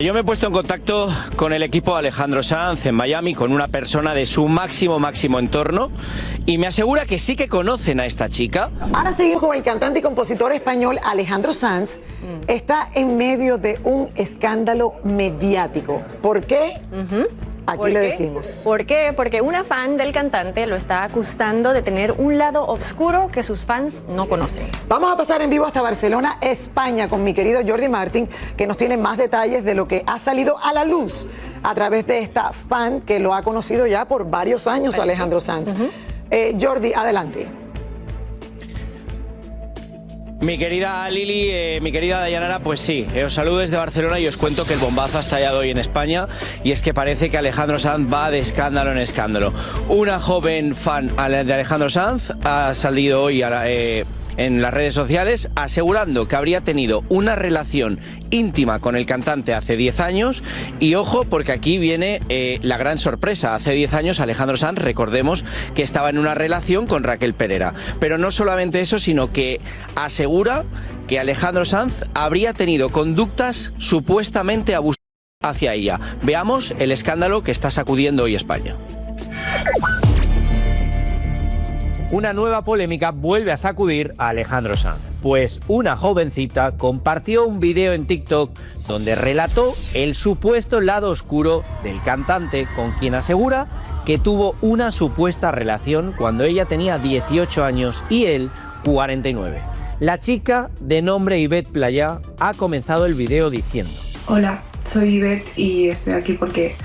Yo me he puesto en contacto con el equipo de Alejandro Sanz en Miami, con una persona de su máximo entorno, y me asegura que sí que conocen a esta chica. Ahora seguimos con el cantante y compositor español Alejandro Sanz. Está en medio de un escándalo mediático. ¿Por qué? Aquí le decimos. ¿Por qué? Porque una fan del cantante lo está acusando de tener un lado oscuro que sus fans no conocen. Vamos a pasar en vivo hasta Barcelona, España, con mi querido Jordi Martín, que nos tiene más detalles de lo que ha salido a la luz a través de esta fan que lo ha conocido ya por varios años, Alejandro Sanz. Jordi, adelante. Mi querida Lili, mi querida Dayanara, pues sí, os saludo desde Barcelona y os cuento que el bombazo ha estallado hoy en España, y es que parece que Alejandro Sanz va de escándalo en escándalo. Una joven fan de Alejandro Sanz ha salido hoy en las redes sociales asegurando que habría tenido una relación íntima con el cantante hace 10 años, y ojo, porque aquí viene la gran sorpresa. Hace 10 años Alejandro Sanz, recordemos que estaba en una relación con Raquel Perera, pero no solamente eso, sino que asegura que Alejandro Sanz habría tenido conductas supuestamente abusivas hacia ella. Veamos el escándalo que está sacudiendo hoy España. Una nueva polémica vuelve a sacudir a Alejandro Sanz, pues una jovencita compartió un video en TikTok donde relató el supuesto lado oscuro del cantante, con quien asegura que tuvo una supuesta relación cuando ella tenía 18 años y él 49. La chica, de nombre Ivette Playa, ha comenzado el video diciendo: Hola, soy Ivette y estoy aquí porque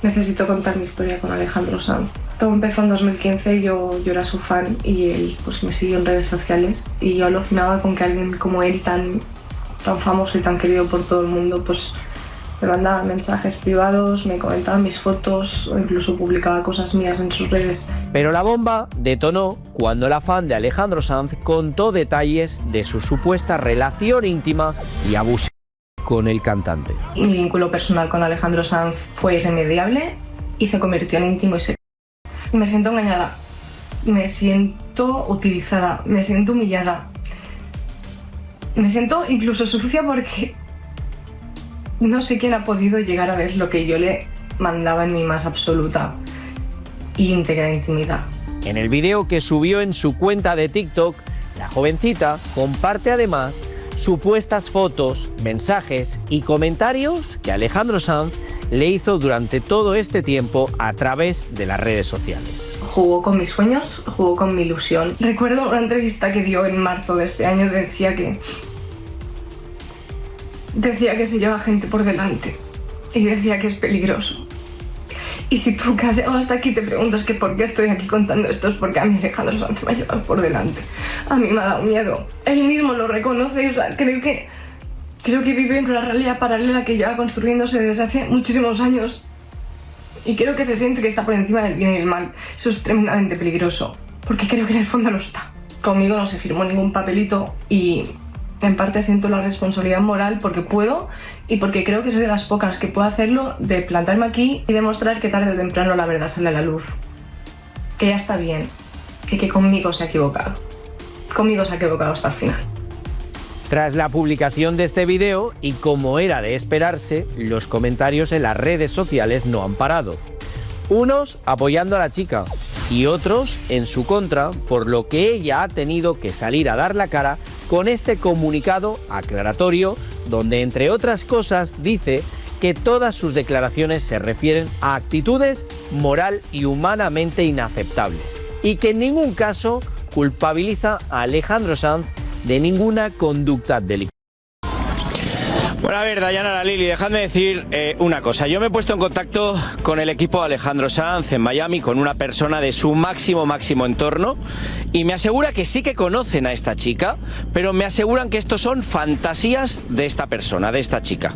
necesito contar mi historia con Alejandro Sanz. Todo empezó en 2015, yo era su fan y él pues me siguió en redes sociales, y yo alucinaba con que alguien como él, tan famoso y tan querido por todo el mundo, pues me mandaba mensajes privados, me comentaba mis fotos o incluso publicaba cosas mías en sus redes. Pero la bomba detonó cuando la fan de Alejandro Sanz contó detalles de su supuesta relación íntima y abusiva con el cantante. Mi vínculo personal con Alejandro Sanz fue irremediable y se convirtió en íntimo y secreto. Me siento engañada, me siento utilizada, me siento humillada, me siento incluso sucia porque no sé quién ha podido llegar a ver lo que yo le mandaba en mi más absoluta e íntegra intimidad. En el video que subió en su cuenta de TikTok, la jovencita comparte además supuestas fotos, mensajes y comentarios que Alejandro Sanz le hizo durante todo este tiempo a través de las redes sociales. Jugó con mis sueños, jugó con mi ilusión. Recuerdo una entrevista que dio en marzo de este año, decía que se lleva gente por delante y decía que es peligroso. Y si tú que has llegado hasta aquí te preguntas que por qué estoy aquí contando esto, es porque a mí Alejandro Sanz me ha llevado por delante. A mí me ha dado miedo. Él mismo lo reconoce, o sea, creo que vive en una realidad paralela que lleva construyéndose desde hace muchísimos años. Y creo que se siente que está por encima del bien y el mal. Eso es tremendamente peligroso, porque creo que en el fondo lo está. Conmigo no se firmó ningún papelito y en parte siento la responsabilidad moral porque puedo y porque creo que soy de las pocas que puedo hacerlo, de plantarme aquí y demostrar que tarde o temprano la verdad sale a la luz. Que ya está bien y que conmigo se ha equivocado. Conmigo se ha equivocado hasta el final. Tras la publicación de este video, y como era de esperarse, los comentarios en las redes sociales no han parado. Unos apoyando a la chica y otros en su contra, por lo que ella ha tenido que salir a dar la cara con este comunicado aclaratorio, donde entre otras cosas dice que todas sus declaraciones se refieren a actitudes moral y humanamente inaceptables, y que en ningún caso culpabiliza a Alejandro Sanz de ninguna conducta delictiva. Bueno, a ver, Dayanara, Lili, dejadme decir una cosa. Yo me he puesto en contacto con el equipo de Alejandro Sanz en Miami, con una persona de su máximo entorno, y me asegura que sí que conocen a esta chica, pero me aseguran que estos son fantasías de esta persona, de esta chica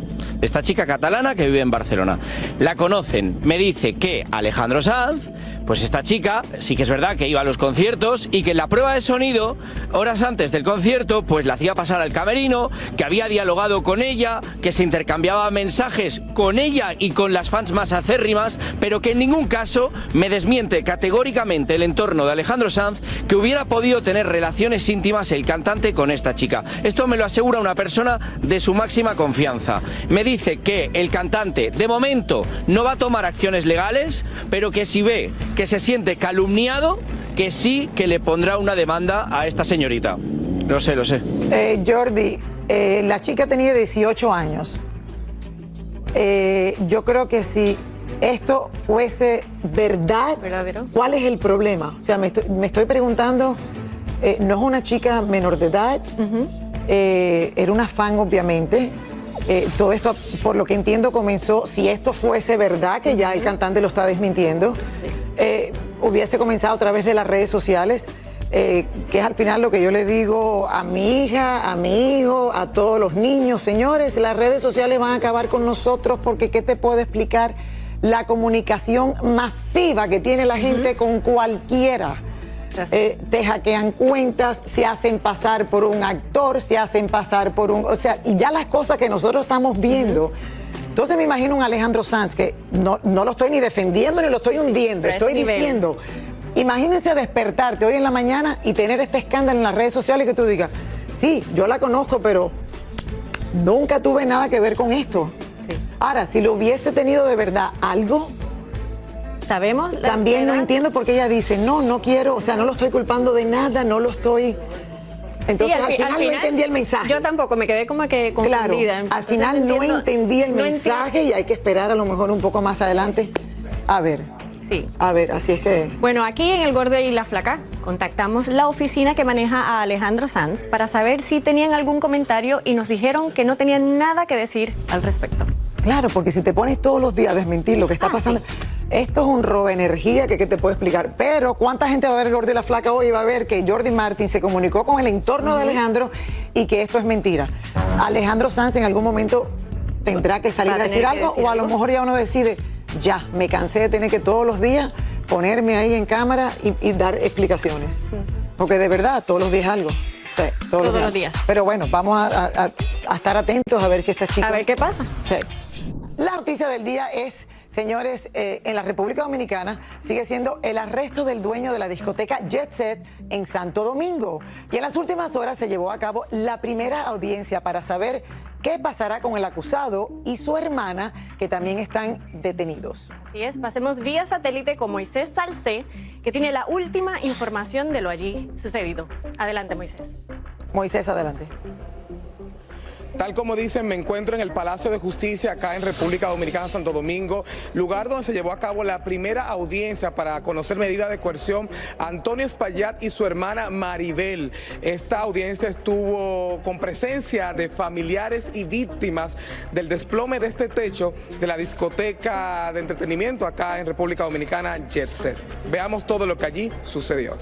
catalana que vive en Barcelona. La conocen. Me dice que Alejandro Sanz Pues esta chica sí que es verdad que iba a los conciertos y que en la prueba de sonido, horas antes del concierto, pues la hacía pasar al camerino, que había dialogado con ella, que se intercambiaba mensajes con ella y con las fans más acérrimas, pero que en ningún caso me desmiente categóricamente el entorno de Alejandro Sanz que hubiera podido tener relaciones íntimas el cantante con esta chica. Esto me lo asegura una persona de su máxima confianza. Me dice que el cantante, de momento, no va a tomar acciones legales, pero que si ve que se siente calumniado, que sí que le pondrá una demanda a esta señorita. Lo sé, lo sé. Jordi, la chica tenía 18 años. Yo creo que si esto fuese verdad, ¿verdadero? ¿Cuál es el problema? O sea, me estoy preguntando, no es una chica menor de edad, era una fan, obviamente. Todo esto, por lo que entiendo, comenzó, si esto fuese verdad, que ya el cantante lo está desmintiendo, hubiese comenzado a través de las redes sociales, que es al final lo que yo le digo a mi hija, a mi hijo, a todos los niños. Señores, las redes sociales van a acabar con nosotros porque ¿qué te puedo explicar? La comunicación masiva que tiene la gente con cualquiera. Te hackean cuentas, se hacen pasar por un actor, se hacen pasar por un... O sea, ya las cosas que nosotros estamos viendo. Entonces me imagino un Alejandro Sanz, que no lo estoy ni defendiendo ni lo estoy hundiendo, estoy diciendo, imagínense despertarte hoy en la mañana y tener este escándalo en las redes sociales y que tú digas, sí, yo la conozco, pero nunca tuve nada que ver con esto. Sí. Ahora, si lo hubiese tenido de verdad algo... ¿Sabemos? También no entiendo por qué ella dice, no quiero, o sea, no lo estoy culpando de nada, no lo estoy... Entonces, sí, al final no entendí el mensaje. Yo tampoco, me quedé como que confundida. Claro, al final no entendí el mensaje y hay que esperar a lo mejor un poco más adelante. A ver. Sí. A ver, así es que... Bueno, aquí en El Gordo y la Flaca contactamos la oficina que maneja a Alejandro Sanz para saber si tenían algún comentario y nos dijeron que no tenían nada que decir al respecto. Claro, porque si te pones todos los días a desmentir lo que está pasando, sí. Esto es un robo de energía que te puedo explicar. Pero ¿cuánta gente va a ver El Gordo y la Flaca hoy y va a ver que Jordi Martin se comunicó con el entorno de Alejandro y que esto es mentira? Alejandro Sanz en algún momento tendrá que salir a decir algo o a lo mejor ya uno decide, ya, me cansé de tener que todos los días ponerme ahí en cámara y dar explicaciones. Porque de verdad, todos los días algo. Sí, todos los días. Pero bueno, vamos a estar atentos a ver si esta chica... A ver qué pasa. Sí. La noticia del día es, señores, en la República Dominicana sigue siendo el arresto del dueño de la discoteca Jet Set en Santo Domingo. Y en las últimas horas se llevó a cabo la primera audiencia para saber qué pasará con el acusado y su hermana, que también están detenidos. Así es, pasemos vía satélite con Moisés Salcé, que tiene la última información de lo allí sucedido. Adelante, Moisés. Moisés, adelante. Tal como dicen, me encuentro en el Palacio de Justicia acá en República Dominicana, Santo Domingo, lugar donde se llevó a cabo la primera audiencia para conocer medida de coerción a Antonio Espaillat y su hermana Maribel. Esta audiencia estuvo con presencia de familiares y víctimas del desplome de este techo de la discoteca de entretenimiento acá en República Dominicana, Jet Set. Veamos todo lo que allí sucedió.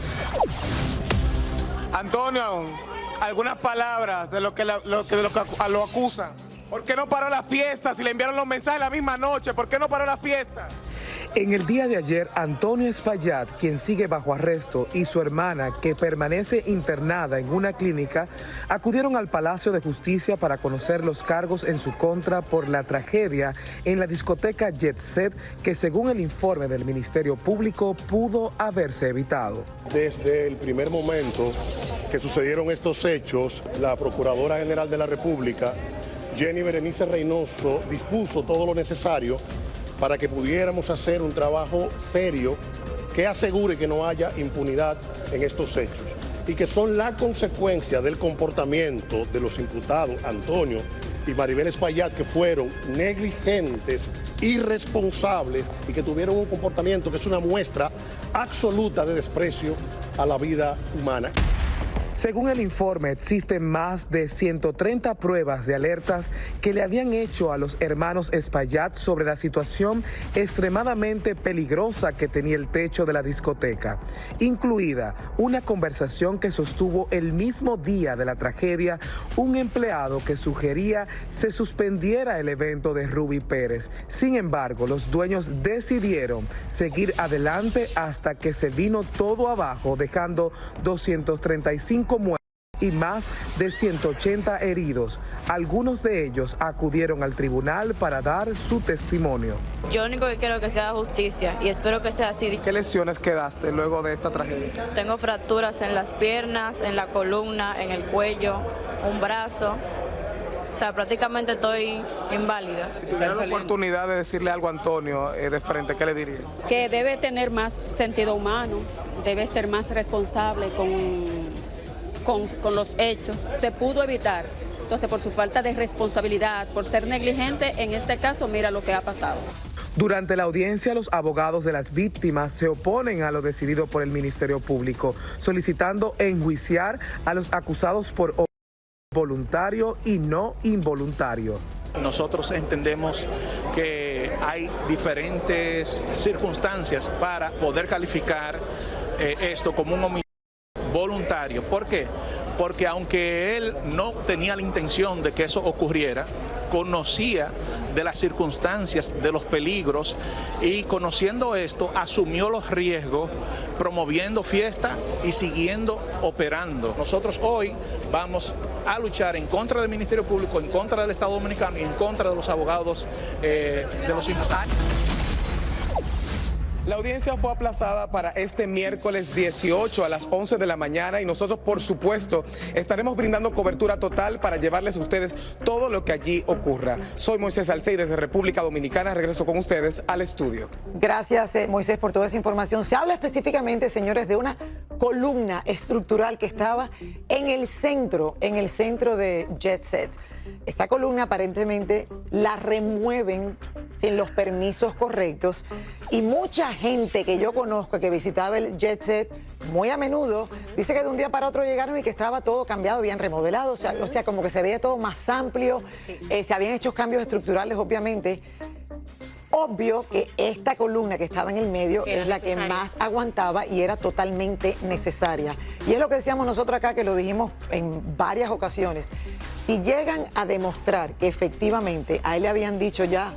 Antonio, algunas palabras de lo que lo acusan. ¿Por qué no paró la fiesta? Si le enviaron los mensajes la misma noche, ¿por qué no paró la fiesta? En el día de ayer, Antonio Espaillat, quien sigue bajo arresto, y su hermana, que permanece internada en una clínica, acudieron al Palacio de Justicia para conocer los cargos en su contra por la tragedia en la discoteca Jet Set, que según el informe del Ministerio Público pudo haberse evitado. Desde el primer momento que sucedieron estos hechos, la Procuradora General de la República, Jenny Berenice Reynoso, dispuso todo lo necesario para que pudiéramos hacer un trabajo serio que asegure que no haya impunidad en estos hechos y que son la consecuencia del comportamiento de los imputados Antonio y Maribel Espaillat, que fueron negligentes, irresponsables y que tuvieron un comportamiento que es una muestra absoluta de desprecio a la vida humana. Según el informe, existen más de 130 pruebas de alertas que le habían hecho a los hermanos Espaillat sobre la situación extremadamente peligrosa que tenía el techo de la discoteca, incluida una conversación que sostuvo el mismo día de la tragedia un empleado que sugería se suspendiera el evento de Ruby Pérez. Sin embargo, los dueños decidieron seguir adelante hasta que se vino todo abajo, dejando 235 muertos y más de 180 heridos. Algunos de ellos acudieron al tribunal para dar su testimonio. Yo único que quiero que sea justicia y espero que sea así. ¿Qué lesiones quedaste luego de esta tragedia? Tengo fracturas en las piernas, en la columna, en el cuello, un brazo. O sea, prácticamente estoy inválida. Si tuviera la oportunidad de decirle algo a Antonio de frente, ¿qué le diría? Que debe tener más sentido humano, debe ser más responsable con los hechos. Se pudo evitar, entonces por su falta de responsabilidad, por ser negligente, en este caso mira lo que ha pasado. Durante la audiencia, los abogados de las víctimas se oponen a lo decidido por el Ministerio Público, solicitando enjuiciar a los acusados por voluntario y no involuntario. Nosotros entendemos que hay diferentes circunstancias para poder calificar esto como un homicidio voluntario. ¿Por qué? Porque aunque él no tenía la intención de que eso ocurriera, conocía de las circunstancias, de los peligros, y conociendo esto, asumió los riesgos, promoviendo fiesta y siguiendo operando. Nosotros hoy vamos a luchar en contra del Ministerio Público, en contra del Estado Dominicano y en contra de los abogados de los imputados. La audiencia fue aplazada para este miércoles 18 a las 11 de la mañana y nosotros, por supuesto, estaremos brindando cobertura total para llevarles a ustedes todo lo que allí ocurra. Soy Moisés Alcey desde República Dominicana, regreso con ustedes al estudio. Gracias, Moisés, por toda esa información. Se habla específicamente, señores, de una columna estructural que estaba en el centro de Jet Set. Esta columna aparentemente la remueven sin los permisos correctos y mucha gente que yo conozco que visitaba el Jet Set muy a menudo dice que de un día para otro llegaron y que estaba todo cambiado, bien remodelado, o sea como que se veía todo más amplio, se habían hecho cambios estructurales, obviamente. Obvio que esta columna que estaba en el medio es la que más aguantaba y era totalmente necesaria. Y es lo que decíamos nosotros acá, que lo dijimos en varias ocasiones. Si llegan a demostrar que efectivamente a él le habían dicho ya,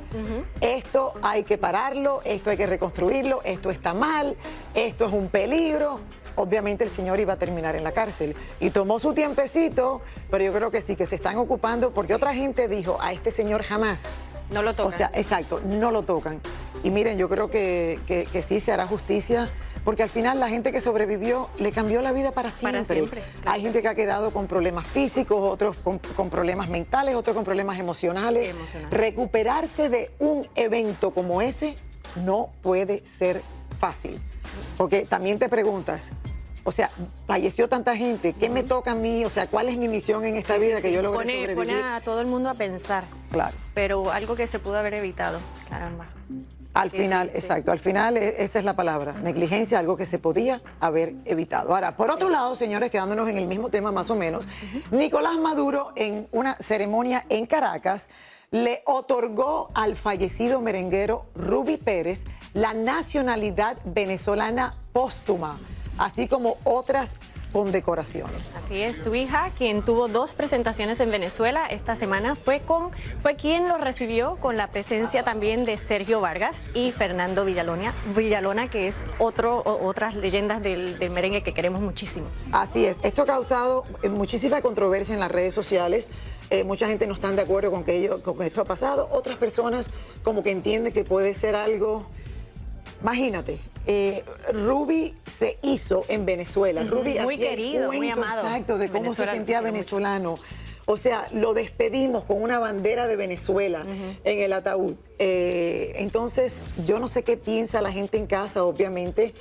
esto hay que pararlo, esto hay que reconstruirlo, esto está mal, esto es un peligro, obviamente el señor iba a terminar en la cárcel. Y tomó su tiempecito, pero yo creo que sí, que se están ocupando, porque otra gente dijo, a este señor jamás. No lo tocan. O sea, exacto, no lo tocan. Y miren, yo creo que sí se hará justicia, porque al final la gente que sobrevivió le cambió la vida para siempre. Para siempre, claro. Hay gente que ha quedado con problemas físicos, otros con problemas mentales, otros con problemas emocionales. Recuperarse de un evento como ese no puede ser fácil, porque también te preguntas, o sea, falleció tanta gente, ¿qué me toca a mí? O sea, ¿cuál es mi misión en esta vida que yo logré sobrevivir? Pone a todo el mundo a pensar. Claro. Pero algo que se pudo haber evitado, caramba. Al final, exacto, al final esa es la palabra, negligencia, algo que se podía haber evitado. Ahora, por otro lado, señores, quedándonos en el mismo tema más o menos, Nicolás Maduro en una ceremonia en Caracas le otorgó al fallecido merenguero Ruby Pérez la nacionalidad venezolana póstuma, así como otras condecoraciones. Así es, su hija, quien tuvo 2 presentaciones en Venezuela esta semana, fue quien lo recibió con la presencia también de Sergio Vargas y Fernando Villalona, que es otras leyendas del merengue que queremos muchísimo. Así es, esto ha causado muchísima controversia en las redes sociales. Mucha gente no está de acuerdo con que esto ha pasado, otras personas como que entienden que puede ser algo. Imagínate, Ruby se hizo en Venezuela. Ruby muy querido, muy amado. Exacto, de cómo se sentía venezolano. O sea, lo despedimos con una bandera de Venezuela en el ataúd. Entonces, yo no sé qué piensa la gente en casa. Obviamente,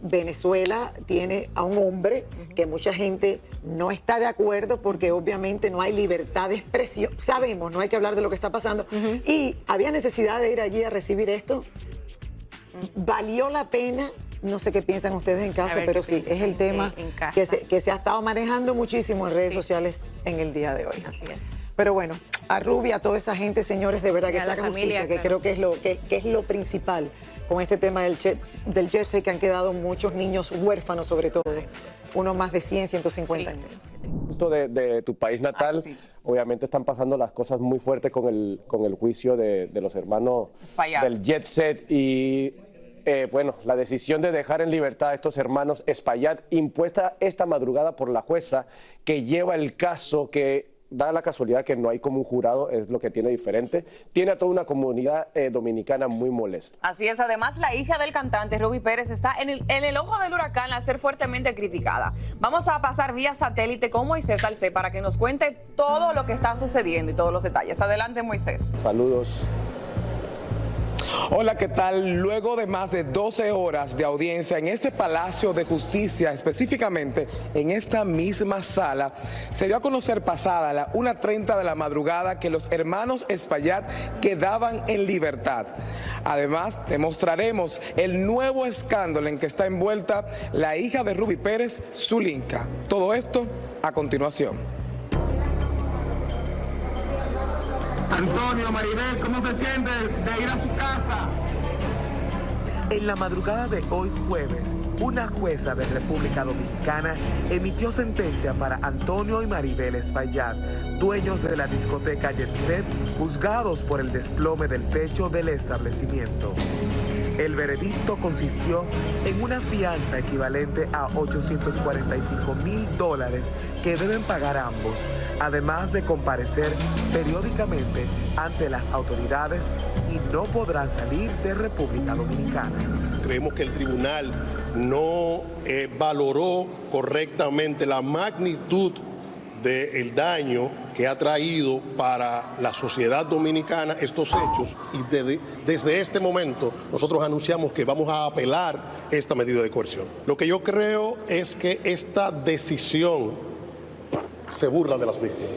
Venezuela tiene a un hombre que mucha gente no está de acuerdo porque obviamente no hay libertad de expresión. Sabemos, no hay que hablar de lo que está pasando. Y había necesidad de ir allí a recibir esto. ¿Valió la pena? No sé qué piensan ustedes en casa, pero sí, es el tema que se ha estado manejando muchísimo en redes sociales en el día de hoy. Así es. Pero bueno, a Ruby, a toda esa gente, señores, de verdad que se haga justicia, que creo que es lo principal con este tema del jet set, que han quedado muchos niños huérfanos, sobre todo, unos más de 100, 150 años. Justo de tu país natal, sí. Obviamente están pasando las cosas muy fuertes con el juicio de los hermanos Espaillat. del jet set y bueno, la decisión de dejar en libertad a estos hermanos Espaillat, impuesta esta madrugada por la jueza que lleva el caso, que da la casualidad que no hay como un jurado, es lo que tiene diferente, tiene a toda una comunidad dominicana muy molesta. Así es, además la hija del cantante, Ruby Pérez, está en el ojo del huracán al ser fuertemente criticada. Vamos a pasar vía satélite con Moisés Salcé para que nos cuente todo lo que está sucediendo y todos los detalles. Adelante, Moisés. Saludos. Hola, ¿qué tal? Luego de más de 12 horas de audiencia en este Palacio de Justicia, específicamente en esta misma sala, se dio a conocer pasada la 1:30 de la madrugada que los hermanos Espaillat quedaban en libertad. Además, demostraremos el nuevo escándalo en que está envuelta la hija de Ruby Pérez, Zulinka. Todo esto a continuación. Antonio, Maribel, ¿cómo se siente de ir a su casa? En la madrugada de hoy jueves, una jueza de República Dominicana emitió sentencia para Antonio y Maribel Espaillat, dueños de la discoteca Jet Set, juzgados por el desplome del techo del establecimiento. El veredicto consistió en una fianza equivalente a $845,000 que deben pagar ambos, además de comparecer periódicamente ante las autoridades y no podrán salir de República Dominicana. Creemos que el tribunal no valoró correctamente la magnitud del daño que ha traído para la sociedad dominicana estos hechos y desde este momento nosotros anunciamos que vamos a apelar esta medida de coerción. Lo que yo creo es que esta decisión se burla de las víctimas.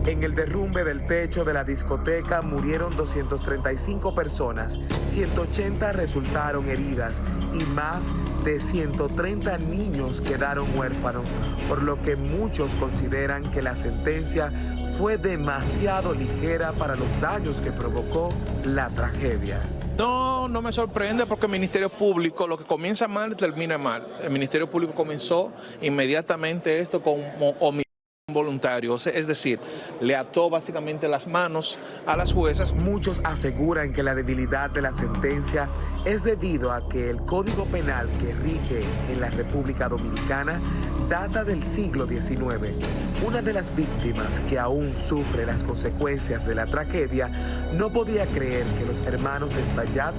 En el derrumbe del techo de la discoteca murieron 235 personas, 180 resultaron heridas y más de 130 niños quedaron huérfanos, por lo que muchos consideran que la sentencia fue demasiado ligera para los daños que provocó la tragedia. No me sorprende porque el Ministerio Público, lo que comienza mal, termina mal. El Ministerio Público comenzó inmediatamente esto con homicidio voluntario, es decir, le ató básicamente las manos a las juezas. Muchos aseguran que la debilidad de la sentencia es debido a que el Código Penal que rige en la República Dominicana data del siglo XIX. Una de las víctimas que aún sufre las consecuencias de la tragedia no podía creer que los hermanos Espaillat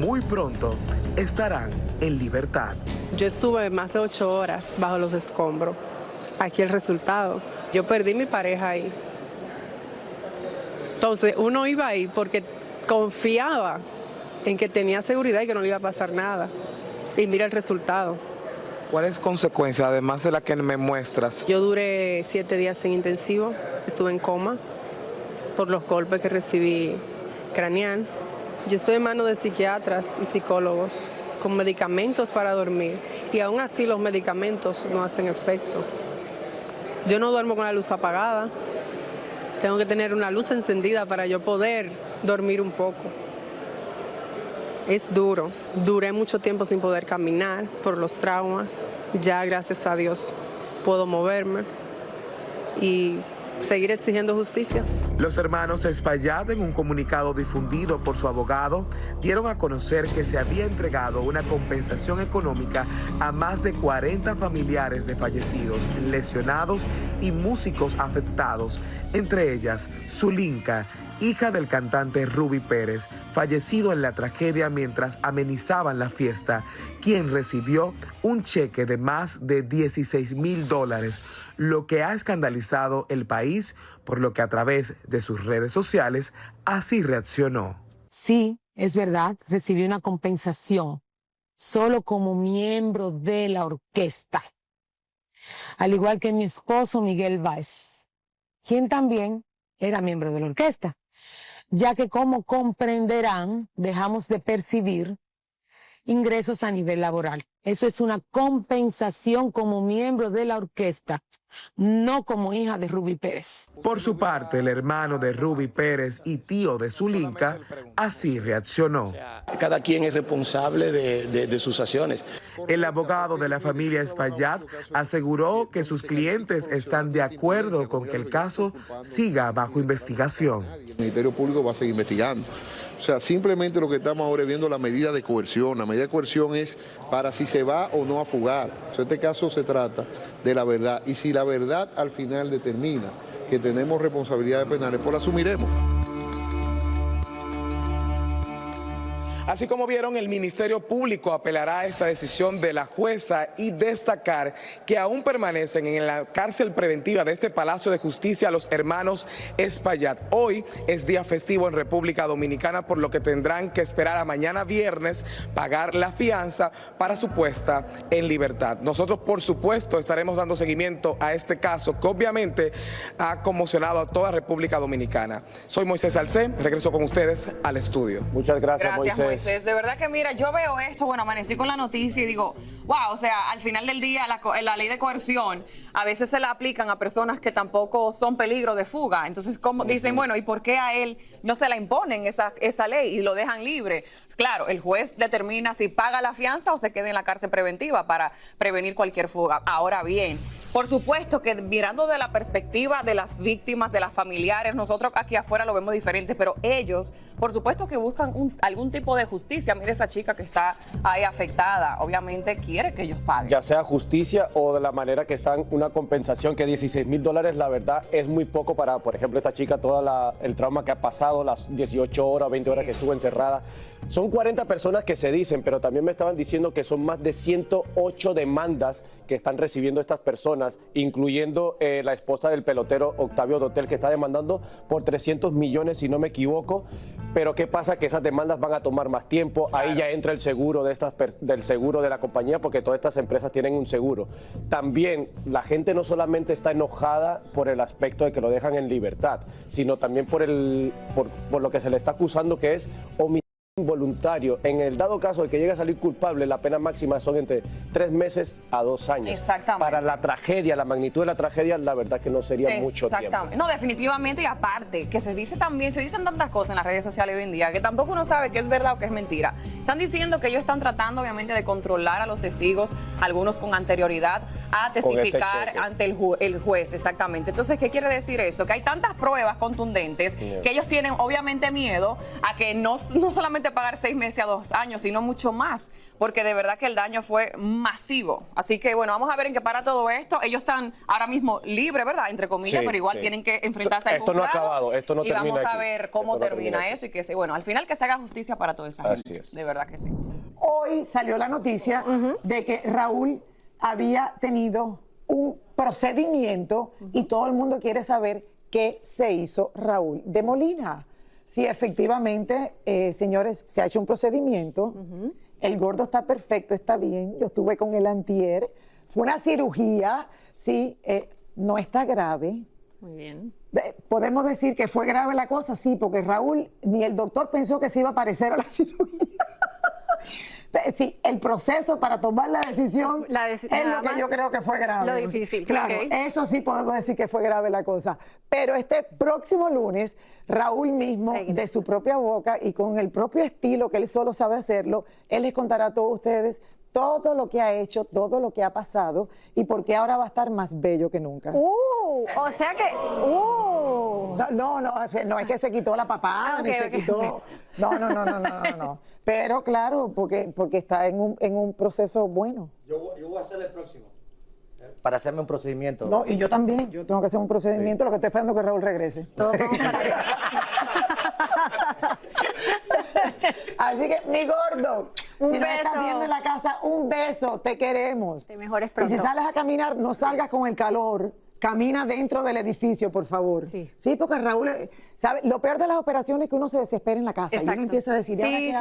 muy pronto estarán en libertad. Yo estuve más de 8 horas bajo los escombros. Aquí el resultado. Yo perdí mi pareja ahí. Entonces uno iba ahí porque confiaba en que tenía seguridad y que no le iba a pasar nada. Y mira el resultado. ¿Cuáles consecuencias, además de la que me muestras? Yo duré 7 días en intensivo. Estuve en coma por los golpes que recibí craneal. Yo estoy en manos de psiquiatras y psicólogos con medicamentos para dormir. Y aún así los medicamentos no hacen efecto. Yo no duermo con la luz apagada, tengo que tener una luz encendida para yo poder dormir un poco. Es duro, duré mucho tiempo sin poder caminar por los traumas, ya gracias a Dios puedo moverme y seguir exigiendo justicia. Los hermanos Espaillat, en un comunicado difundido por su abogado, dieron a conocer que se había entregado una compensación económica a más de 40 familiares de fallecidos, lesionados y músicos afectados, entre ellas Zulinka, hija del cantante Ruby Pérez, fallecido en la tragedia mientras amenizaban la fiesta, quien recibió un cheque de más de $16,000, lo que ha escandalizado el país, por lo que a través de sus redes sociales así reaccionó. Sí, es verdad, recibí una compensación solo como miembro de la orquesta, al igual que mi esposo Miguel Báez, quien también era miembro de la orquesta, ya que como comprenderán, dejamos de percibir ingresos a nivel laboral. Eso es una compensación como miembro de la orquesta, no como hija de Ruby Pérez. Por su parte, el hermano de Ruby Pérez y tío de Zulinka así reaccionó. Cada quien es responsable de sus acciones. El abogado de la familia Espaillat aseguró que sus clientes están de acuerdo con que el caso siga bajo investigación. El Ministerio Público va a seguir investigando. O sea, simplemente lo que estamos ahora viendo la medida de coerción. La medida de coerción es para si se va o no a fugar. O sea, este caso se trata de la verdad. Y si la verdad al final determina que tenemos responsabilidades penales, pues la asumiremos. Así como vieron, el Ministerio Público apelará a esta decisión de la jueza y destacar que aún permanecen en la cárcel preventiva de este Palacio de Justicia los hermanos Espaillat. Hoy es día festivo en República Dominicana, por lo que tendrán que esperar a mañana viernes pagar la fianza para su puesta en libertad. Nosotros, por supuesto, estaremos dando seguimiento a este caso que obviamente ha conmocionado a toda República Dominicana. Soy Moisés Salcé, regreso con ustedes al estudio. Muchas gracias, Moisés. De verdad que mira, yo veo esto, bueno, amanecí con la noticia y digo, wow, o sea, al final del día la ley de coerción a veces se la aplican a personas que tampoco son peligro de fuga. Entonces, ¿cómo dicen, bueno, ¿y por qué a él no se la imponen esa ley y lo dejan libre? Claro, el juez determina si paga la fianza o se queda en la cárcel preventiva para prevenir cualquier fuga. Ahora bien, por supuesto que mirando de la perspectiva de las víctimas, de las familiares, nosotros aquí afuera lo vemos diferente, pero ellos, por supuesto que buscan algún tipo de justicia. Mire esa chica que está ahí afectada, obviamente quiere que ellos paguen. Ya sea justicia o de la manera que están, una compensación que $16,000, la verdad, es muy poco para, por ejemplo, esta chica, el trauma que ha pasado, las 18 horas, 20 horas que estuvo encerrada. Son 40 personas que se dicen, pero también me estaban diciendo que son más de 108 demandas que están recibiendo estas personas, incluyendo la esposa del pelotero Octavio Dotel, que está demandando por 300 millones, si no me equivoco. Pero ¿qué pasa? Que esas demandas van a tomar más tiempo. Ahí ya entra el seguro del seguro de la compañía, porque todas estas empresas tienen un seguro. También la gente no solamente está enojada por el aspecto de que lo dejan en libertad, sino también por lo que se le está acusando, que es homicidio involuntario. En el dado caso de que llegue a salir culpable, la pena máxima son entre 3 meses a 2 años. Exactamente. Para la tragedia, la magnitud de la tragedia, la verdad que no sería mucho tiempo. Exactamente. No, definitivamente, y aparte, que se dicen tantas cosas en las redes sociales hoy en día, que tampoco uno sabe qué es verdad o qué es mentira. Están diciendo que ellos están tratando, obviamente, de controlar a los testigos, algunos con anterioridad, a testificar ante el juez, exactamente. Entonces, ¿qué quiere decir eso? Que hay tantas pruebas contundentes que ellos tienen, obviamente, miedo a que no solamente pagar 6 meses a 2 años, sino mucho más, porque de verdad que el daño fue masivo. Así que bueno, vamos a ver en qué para todo esto. Ellos están ahora mismo libres, ¿verdad? Entre comillas, pero igual tienen que enfrentarse al juzgado. Esto no ha acabado, esto no termina aquí. Y vamos a ver cómo termina eso y que bueno, al final que se haga justicia para toda esa gente. Así es. De verdad que sí. Hoy salió la noticia de que Raúl había tenido un procedimiento y todo el mundo quiere saber qué se hizo Raúl de Molina. Sí, efectivamente, señores, se ha hecho un procedimiento. El gordo está perfecto, está bien. Yo estuve con él antier. Fue una cirugía, sí, no está grave. Muy bien. Podemos decir que fue grave la cosa, sí, porque Raúl, ni el doctor pensó que se iba a parecer a la cirugía. Sí, el proceso para tomar la decisión es lo que yo creo que fue grave. Lo difícil. Claro, eso sí podemos decir que fue grave la cosa. Pero este próximo lunes, Raúl mismo, de su propia boca y con el propio estilo que él solo sabe hacerlo, él les contará a todos ustedes todo lo que ha hecho, todo lo que ha pasado y por qué ahora va a estar más bello que nunca. O sea que... No es que se quitó la papada, ni se quitó... No. Pero claro, porque está en un proceso bueno. Yo voy a hacer el próximo. Para hacerme un procedimiento. No, y yo también. Yo tengo que hacer un procedimiento, lo que estoy esperando es que Raúl regrese. Todos vamos para allá. Así que, mi gordo, si nos estás viendo en la casa, un beso, te queremos. Te mejores pronto. Y si sales a caminar, no salgas con el calor, camina dentro del edificio, por favor. Sí, porque Raúl, ¿sabe? Lo peor de las operaciones es que uno se desespera en la casa. Y uno empieza a decir, sí.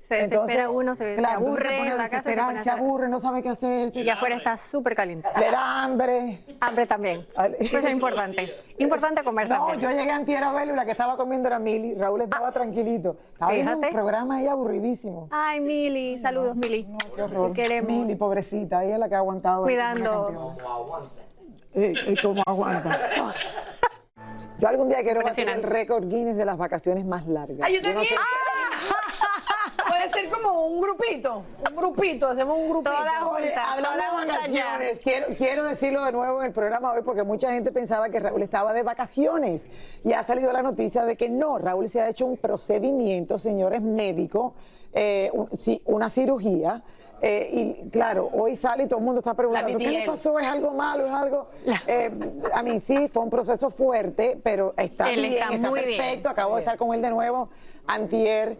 Se desespera uno, se aburre en la casa. Se aburre, no sabe qué hacer. Y afuera está súper caliente. Le da hambre. Hambre también. Eso es importante. Importante comer también. Yo llegué antier a verlo y la que estaba comiendo era Mili. Raúl estaba tranquilito. Estaba viendo un programa ahí aburridísimo. Ay, Mili. Saludos, Mili. No, qué horror. Te queremos. Mili, pobrecita. Ella es la que ha aguantado. Cuidando. ¿Cómo aguanta? Yo algún día quiero batir el récord Guinness de las vacaciones más largas. ¡Ay, yo también! Puede ser como un grupito, hacemos un grupito. Hablando de vacaciones, quiero decirlo de nuevo en el programa hoy porque mucha gente pensaba que Raúl estaba de vacaciones y ha salido la noticia de que no, Raúl se ha hecho un procedimiento, señores, médico, una cirugía. Y claro, hoy sale y todo el mundo está preguntando, ¿qué le pasó? ¿Es algo malo? ¿Es algo...? A mí sí, fue un proceso fuerte, pero está bien, está perfecto. Acabo de estar con él de nuevo antier.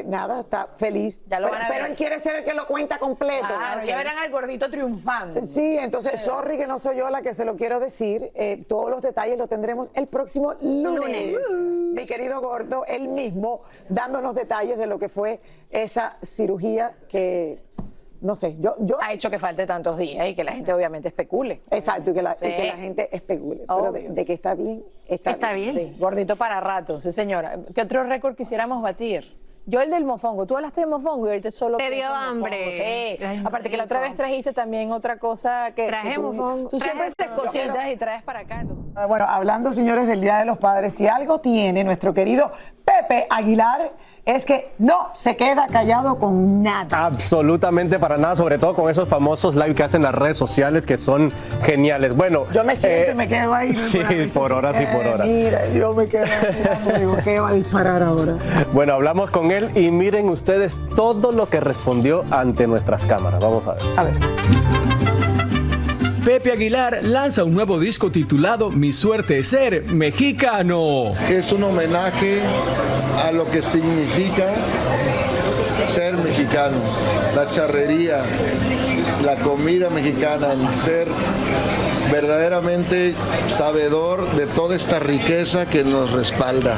Nada, está feliz. Pero él quiere ser el que lo cuenta completo. Claro, ya verán al gordito triunfando. Sí, entonces, sorry que no soy yo la que se lo quiero decir. Todos los detalles los tendremos el próximo lunes. Mi querido gordo, él mismo, dándonos detalles de lo que fue esa cirugía que... No sé, yo... Ha hecho que falte tantos días y que la gente obviamente especule. Exacto, y que la gente especule. Pero de que está bien, está bien. Sí, gordito para rato, sí señora. ¿Qué otro récord quisiéramos batir? Yo el del mofongo. Tú hablaste de mofongo y ahorita solo... Te dio hambre. Sí. Ay, aparte que la otra vez trajiste también otra cosa que... Traje mofongo. Tú siempre haces cositas y traes para acá. Entonces. Bueno, hablando, señores, del Día de los Padres, si algo tiene nuestro querido Pepe Aguilar... es que no se queda callado con nada. Absolutamente para nada, sobre todo con esos famosos live que hacen las redes sociales que son geniales. Bueno, yo me siento y me quedo ahí. Sí, por horas y por horas. Mira, yo me quedo mirando, digo, ¿qué va a disparar ahora? Bueno, hablamos con él y miren ustedes todo lo que respondió ante nuestras cámaras. Vamos a ver. A ver. Pepe Aguilar lanza un nuevo disco titulado Mi suerte es ser mexicano. Es un homenaje a lo que significa ser mexicano, la charrería, la comida mexicana, el ser verdaderamente sabedor de toda esta riqueza que nos respalda.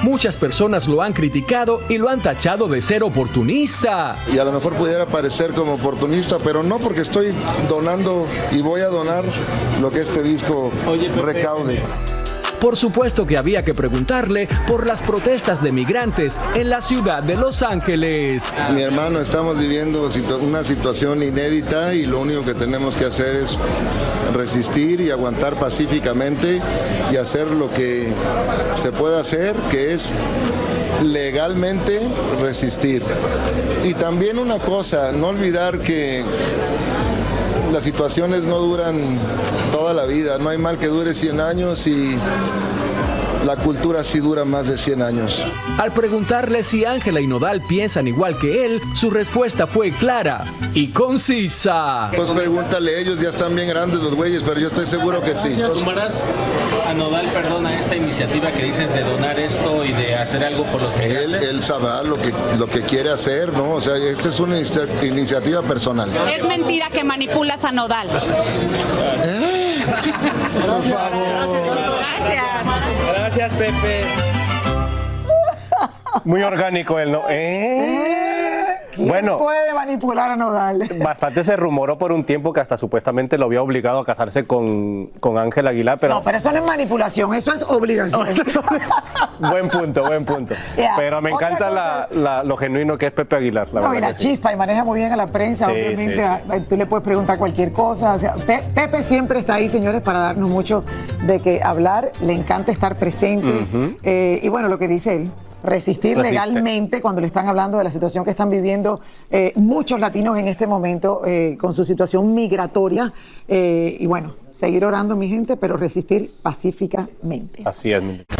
Muchas personas lo han criticado y lo han tachado de ser oportunista. Y a lo mejor pudiera parecer como oportunista, pero no, porque estoy donando y voy a donar lo que este disco recaude. Por supuesto que había que preguntarle por las protestas de migrantes en la ciudad de Los Ángeles. Mi hermano, estamos viviendo una situación inédita y lo único que tenemos que hacer es resistir y aguantar pacíficamente y hacer lo que se puede hacer, que es legalmente resistir. Y también una cosa, no olvidar que las situaciones no duran toda la vida, no hay mal que dure 100 años y la cultura sí dura más de 100 años. Al preguntarle si Ángela y Nodal piensan igual que él, su respuesta fue clara y concisa. Pues pregúntale, ellos ya están bien grandes los güeyes, pero yo estoy seguro que sí. ¿Tomarás a Nodal, perdona, esta iniciativa que dices de donar esto y de hacer algo por los migrantes? Él sabrá lo que quiere hacer, ¿no? O sea, esta es una iniciativa personal. Es mentira que manipulas a Nodal. Por favor. Gracias. Gracias, Pepe. Muy orgánico él, ¿no? ¿Quién bueno, puede manipular a Nodal? Bastante se rumoró por un tiempo que hasta supuestamente lo había obligado a casarse con Ángela Aguilar, pero... No, pero eso no es manipulación, eso es obligación. Buen punto. Yeah. Pero me encanta lo genuino que es Pepe Aguilar, la verdad. Y la chispa, y maneja muy bien a la prensa, sí, obviamente. Sí. Tú le puedes preguntar cualquier cosa. O sea, Pepe siempre está ahí, señores, para darnos mucho de qué hablar. Le encanta estar presente. Y bueno, lo que dice él. Resistir legalmente cuando le están hablando de la situación que están viviendo muchos latinos en este momento con su situación migratoria y bueno, seguir orando mi gente, pero resistir pacíficamente. Así es, mi gente.